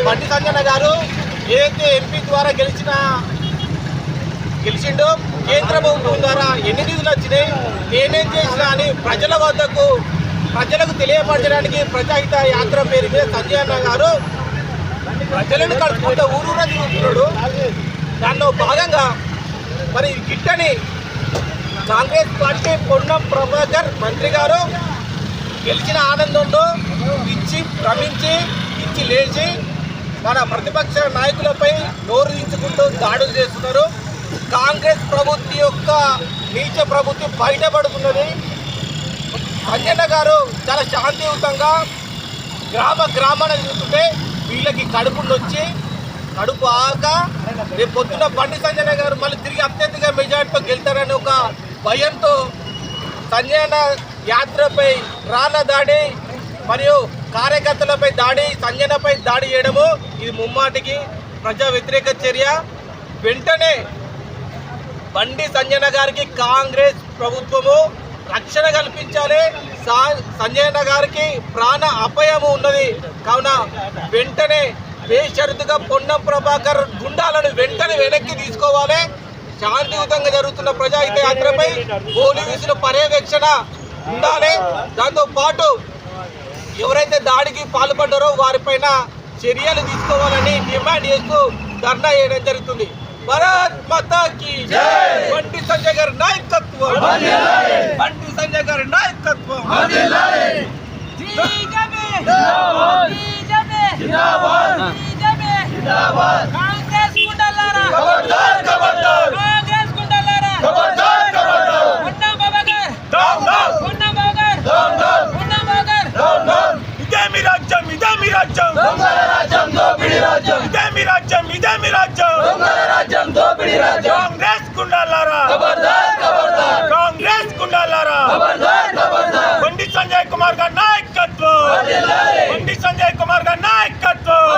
బండి సంజయ్ గారు ఏదైతే ఎంపీ ద్వారా గెలిచిండో కేంద్ర ప్రభుత్వం ద్వారా ఎన్ని నిధులు వచ్చినాయి, నేనేం చేసినా అని ప్రజలకు తెలియపరచడానికి ప్రజాహిత యాత్ర పేరు మీద సంజయ్ అన్న గారు ప్రజలను కలుపుకుంటూ ఊరూరా తిరుగుతున్నాడు. దానిలో భాగంగా మరి గిట్టని కాంగ్రెస్ పార్టీ పొన్నం ప్రభాకర్ మంత్రి గారు గెలిచిన ఆనందంలో భ్రమించి లేచి మన ప్రతిపక్ష నాయకులపై నోరు తీర్చుకుంటూ దాడులు చేస్తున్నారు. కాంగ్రెస్ ప్రభుత్వం యొక్క నీచ ప్రభుత్వం బయటపడుతున్నది. సంజయ్ గారు చాలా శాంతియుతంగా గ్రామాన చూస్తుంటే వీళ్ళకి కడుపు ఆక రేపు పొద్దున బండి సంజయ్ గారు మళ్ళీ తిరిగి అత్యధిక మెజార్టీతో గెలుతారని ఒక భయంతో సంజయ్ యాత్రపై రాళ్ల దాడి మరియు కార్యకర్తలపై దాడి, సంజయ్పై దాడి చేయడము ఇది ముమ్మాటికి ప్రజా వ్యతిరేక చర్య. వెంటనే బండి సంజయ్ గారికి కాంగ్రెస్ ప్రభుత్వము రక్షణ కల్పించాలి. సంజయ్ గారికి ప్రాణ అపాయము ఉన్నది కావున వెంటనే బేషరతుగా పొన్నం ప్రభాకర్ గుండాలను వెంటనే వెనక్కి తీసుకోవాలి. శాంతియుతంగా జరుగుతున్న ప్రజాహిత యాత్రపై పోలీసుల పర్యవేక్షణ ఉండాలి. దాంతో పాటు ఎవరైతే దాడికి పాల్పడ్డారో వారిపైన చర్యలు తీసుకోవాలని డిమాండ్ చేస్తూ ధర్నా చేయడం జరుగుతుంది. భారత్ మాతా కీ జై. బండి సంజయ్ గారి నాయకత్వం, బండి సంజయ్ గారి నాయకత్వం. కాంగ్రెస్ గుండాలారా కాంగ్రెస్ గుండాలారా బండి సంజయ్ కుమార్ గారి నాయకత్వం, బండి సంజయ్ కుమార్ గారి నాయకత్వం.